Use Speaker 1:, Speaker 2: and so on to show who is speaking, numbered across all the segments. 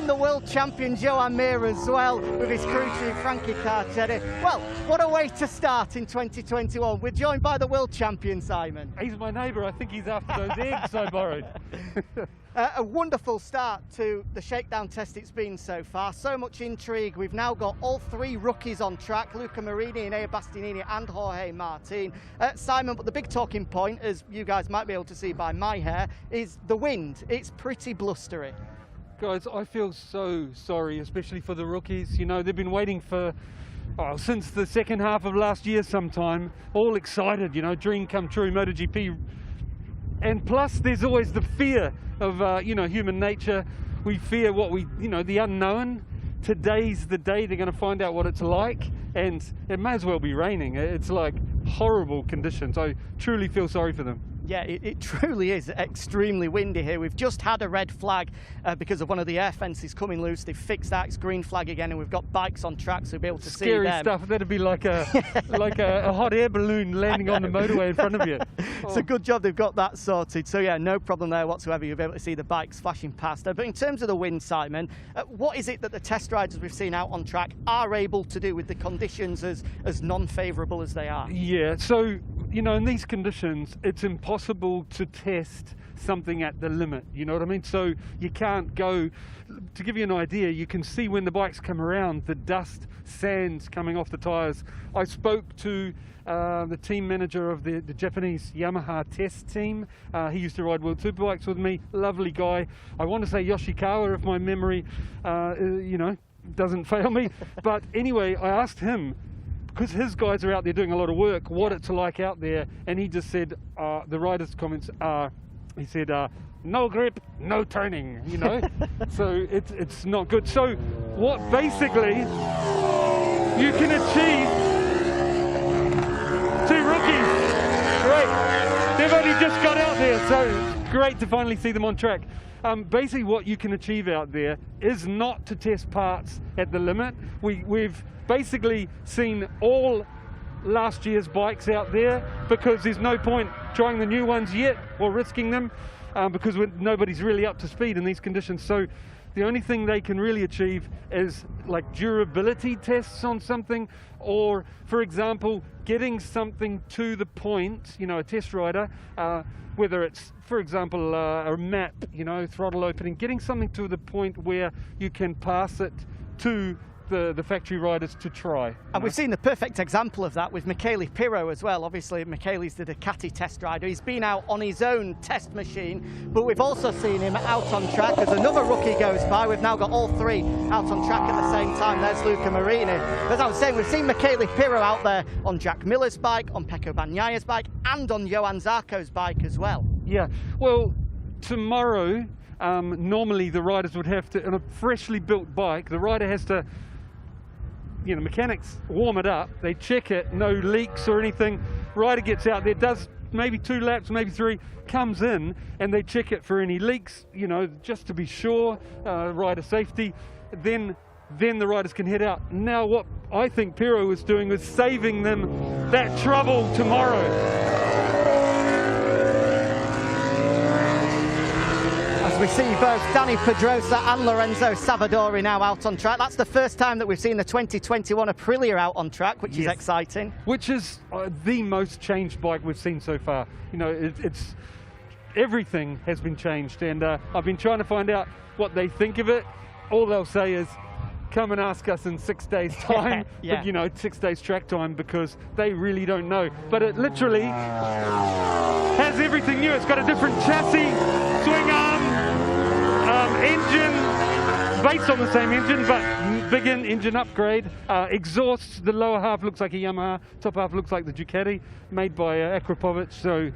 Speaker 1: and the world champion Joan Mir as well, with his crew chief Frankie Carcetti. Well, what a way to start in 2021. We're joined by the world champion, Simon.
Speaker 2: He's my neighbour. I think he's after those eggs I borrowed.
Speaker 1: A wonderful start to the Shakedown Test it's been so far. So much intrigue. We've now got all three rookies on track, Luca Marini, Enea Bastianini and Jorge Martin. Simon, but the big talking point, as you guys might be able to see by my hair, is the wind. It's pretty blustery.
Speaker 2: Guys, I feel so sorry, especially for the rookies. You know, they've been waiting for since the second half of last year sometime, all excited, you know, dream come true, MotoGP. And plus there's always the fear of, you know, human nature. We fear what the unknown. Today's the day they're going to find out what it's like, and it may as well be raining. It's like horrible conditions. I truly feel sorry for them.
Speaker 1: Yeah, it truly is extremely windy here. We've just had a red flag because of one of the air fences coming loose. They've fixed that, it's green flag again, and we've got bikes on track, so we'll be able to see them.
Speaker 2: Scary stuff. That'd be like a hot air balloon landing on the motorway in front of you.
Speaker 1: It's a good job they've got that sorted. So yeah, no problem there whatsoever. You'll be able to see the bikes flashing past. But in terms of the wind, Simon, what is it that the test riders we've seen out on track are able to do with the conditions as non-favourable as they are?
Speaker 2: Yeah, so, you know, in these conditions, it's impossible to test something at the limit, you know what I mean? So you can't go, to give you an idea, you can see when the bikes come around, the dust, sands coming off the tyres. I spoke to the team manager of the Japanese Yamaha test team. He used to ride World Superbikes with me, lovely guy. I want to say Yoshikawa, if my memory, you know, doesn't fail me. But anyway, I asked him, because his guys are out there doing a lot of work, what it's like out there, and he just said, the riders' comments are, he said, no grip, no turning, you know? So it's not good. So what basically you can achieve, two rookies, great, they've only just got out there, so it's great to finally see them on track. Basically what you can achieve out there is not to test parts at the limit. We've basically seen all last year's bikes out there because there's no point trying the new ones yet or risking them because nobody's really up to speed in these conditions. So the only thing they can really achieve is like durability tests on something, or for example getting something to the point, you know, a test rider, whether it's, for example, a map, you know, throttle opening, getting something to the point where you can pass it to the factory riders to try.
Speaker 1: And we've seen the perfect example of that with Michele Pirro as well. Obviously, Michele's the Ducati test rider. He's been out on his own test machine, but we've also seen him out on track as another rookie goes by. We've now got all three out on track at the same time. There's Luca Marini. As I was saying, we've seen Michele Pirro out there on Jack Miller's bike, on Pecco Bagnaglia's bike, and on Johan Zarco's bike as well.
Speaker 2: Yeah, well, tomorrow, normally the riders would have to, on a freshly built bike, the rider has to, you know, mechanics warm it up, they check it, no leaks or anything. Rider gets out there, does maybe 2 laps, maybe 3, comes in, and they check it for any leaks, you know, just to be sure, rider safety. Then the riders can head out. Now what I think Pirro was doing was saving them that trouble tomorrow.
Speaker 1: As we see both Dani Pedrosa and Lorenzo Savadori now out on track. That's the first time that we've seen the 2021 Aprilia out on track, which is exciting.
Speaker 2: Which is the most changed bike we've seen so far. You know, it's everything has been changed, and I've been trying to find out what they think of it. All they'll say is, come and ask us in 6 days' time,
Speaker 1: yeah.
Speaker 2: But, you know, 6 days track time, because they really don't know. But it literally has everything new. It's got a different chassis, swing arm, engine, based on the same engine, but big engine upgrade. Exhausts, the lower half looks like a Yamaha, top half looks like the Ducati, made by Akrapovic. So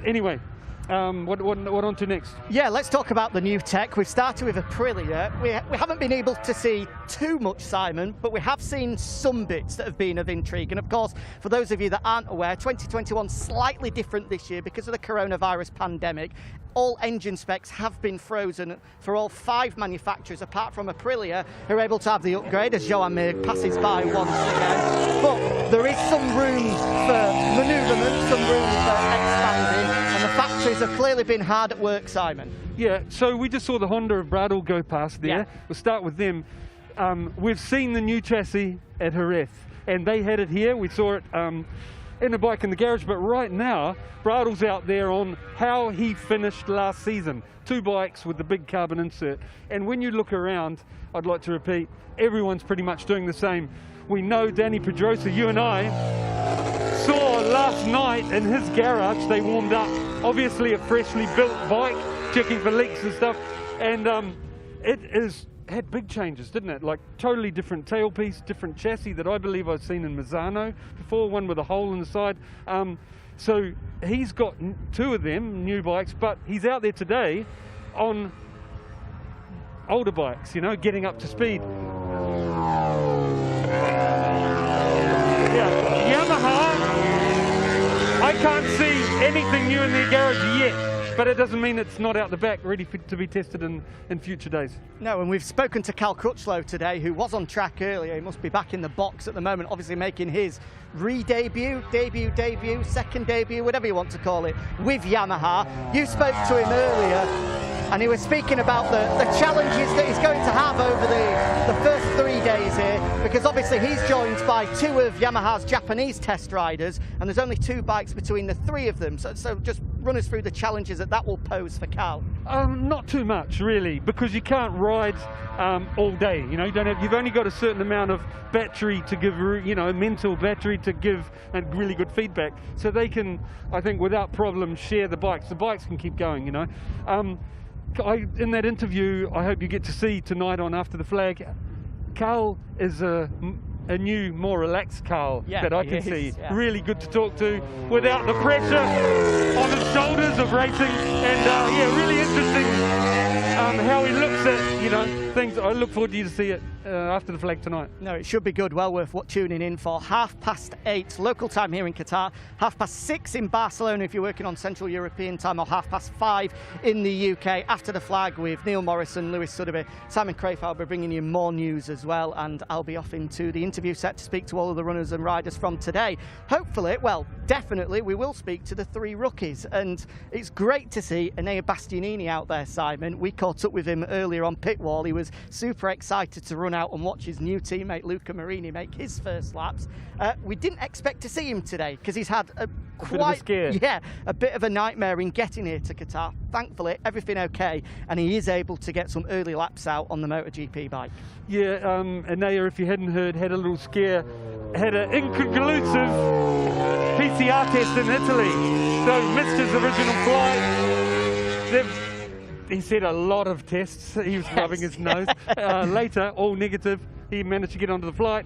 Speaker 2: anyway, what on to next?
Speaker 1: Yeah, let's talk about the new tech. We've started with Aprilia. We haven't been able to see too much, Simon, but we have seen some bits that have been of intrigue. And of course, for those of you that aren't aware, 2021 slightly different this year because of the coronavirus pandemic. All engine specs have been frozen for all 5 manufacturers, apart from Aprilia, who are able to have the upgrade as Joan Mir passes by once again. But there is some room for manoeuvrement, some room for expanding, and the factories have clearly been hard at work, Simon.
Speaker 2: Yeah, so we just saw the Honda of Bradl go past there.
Speaker 1: Yeah.
Speaker 2: We'll start with them. We've seen the new chassis at Jerez, and they had it here. We saw it in a bike in the garage, but right now, Bradl's out there on how he finished last season. 2 bikes with the big carbon insert. And when you look around, I'd like to repeat, everyone's pretty much doing the same. We know Danny Pedrosa, you and I, saw last night in his garage, they warmed up, obviously a freshly built bike, checking for leaks and stuff, and it had big changes, didn't it? Like totally different tailpiece, different chassis that I believe I've seen in Misano before, one with a hole in the side. So he's got 2 of them, new bikes, but he's out there today on older bikes, you know, getting up to speed. Yeah, Yamaha, I can't see anything new in their garage yet. But it doesn't mean it's not out the back, ready to be tested in future days.
Speaker 1: No, and we've spoken to Cal Crutchlow today, who was on track earlier. He must be back in the box at the moment, obviously making his re-debut, debut, second debut, whatever you want to call it, with Yamaha. You spoke to him earlier, and he was speaking about the challenges that he's going to have over the first 3 days here, because obviously he's joined by 2 of Yamaha's Japanese test riders, and there's only 2 bikes between the 3 of them. So just run us through the challenges that will pose for Cal.
Speaker 2: Not too much, really, because you can't ride all day. You know, you've only got a certain amount of battery to give, you know, mental battery to give, and really good feedback. So they can, I think, without problem, share the bikes. The bikes can keep going. You know. In that interview, I hope you get to see tonight on After the Flag, Carl is a new, more relaxed Carl that I can see. Yeah. Really good to talk to without the pressure on his shoulders of racing, and yeah, really interesting how he looks at, you know, things. I look forward to you to see it after the flag tonight.
Speaker 1: No, it should be good. Well worth tuning in for. 8:30 local time here in Qatar, 6:30 in Barcelona if you're working on Central European time, or 5:30 in the UK. After the flag with Neil Morrison, Lewis Sotheby, Simon Crafar will be bringing you more news as well, and I'll be off into the interview set to speak to all of the runners and riders from today. Hopefully, well, definitely we will speak to the 3 rookies, and it's great to see Enea Bastianini out there, Simon. We caught up with him earlier on pit wall. He was super excited to run out and watch his new teammate Luca Marini make his first laps. We didn't expect to see him today because he's had a bit of a nightmare in getting here to Qatar. Thankfully, everything okay, and he is able to get some early laps out on the MotoGP bike. Yeah,
Speaker 2: Enea, if you hadn't heard, had a little scare, had an inconclusive PCR test in Italy, so missed his original flight. He said a lot of tests. He was rubbing his nose. Later, all negative. He managed to get onto the flight,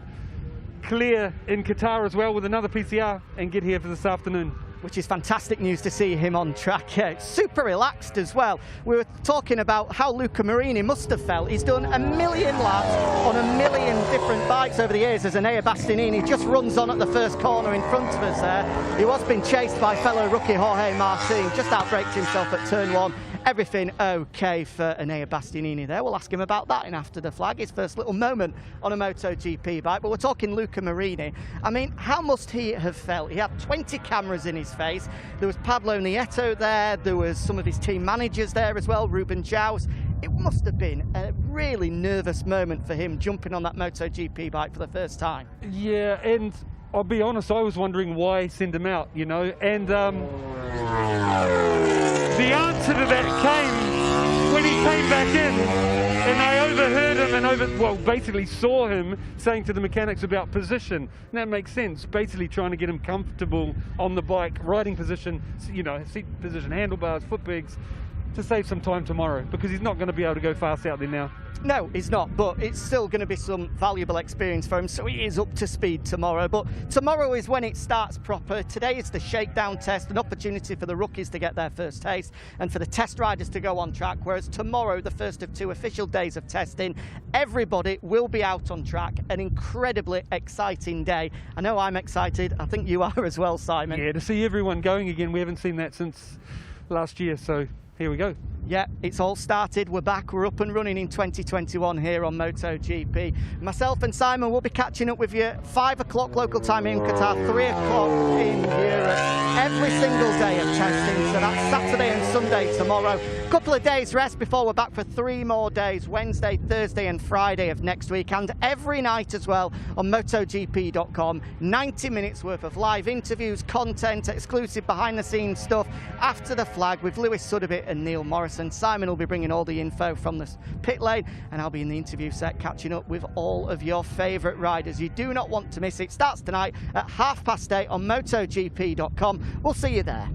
Speaker 2: clear in Qatar as well with another PCR, and get here for this afternoon.
Speaker 1: Which is fantastic news to see him on track. Yeah, super relaxed as well. We were talking about how Luca Marini must have felt. He's done 1 million laps on 1 million different bikes over the years as Enea Bastianini just runs on at the first corner in front of us there. He was being chased by fellow rookie Jorge Martin, just outbraked himself at turn 1. Everything okay for Enea Bastianini there. We'll ask him about that in After the Flag, his first little moment on a MotoGP bike. But we're talking Luca Marini. I mean, how must he have felt? He had 20 cameras in his face. There was Pablo Nieto there. There was some of his team managers there as well, Ruben Jaus. It must have been a really nervous moment for him jumping on that MotoGP bike for the first time.
Speaker 2: Yeah, and I'll be honest, I was wondering why send him out, you know, and the answer to that came when he came back in, and I overheard him and basically saw him saying to the mechanics about position. And that makes sense, basically trying to get him comfortable on the bike, riding position, you know, seat position, handlebars, foot pegs, to save some time tomorrow, because he's not going to be able to go fast out there now.
Speaker 1: No, he's not, but it's still going to be some valuable experience for him, so he is up to speed tomorrow. But tomorrow is when it starts proper. Today is the Shakedown Test, an opportunity for the rookies to get their first taste and for the test riders to go on track, whereas tomorrow, the first of 2 official days of testing, everybody will be out on track. An incredibly exciting day. I know I'm excited. I think you are as well, Simon.
Speaker 2: Yeah, to see everyone going again. We haven't seen that since last year, so here we go.
Speaker 1: Yeah, it's all started. We're back. We're up and running in 2021 here on MotoGP. Myself and Simon will be catching up with you 5 o'clock local time in Qatar, 3 o'clock in Europe. Every single day of testing. So that's Saturday and Sunday tomorrow. Couple of days rest before we're back for 3 more days, Wednesday, Thursday and Friday of next week, and every night as well on MotoGP.com. 90 minutes worth of live interviews, content, exclusive behind the scenes stuff after the flag with Lewis Sudderbit and Neil Morrison. Simon will be bringing all the info from the pit lane, and I'll be in the interview set catching up with all of your favourite riders. You do not want to miss it. Starts tonight at 8:30 on MotoGP.com. We'll see you there.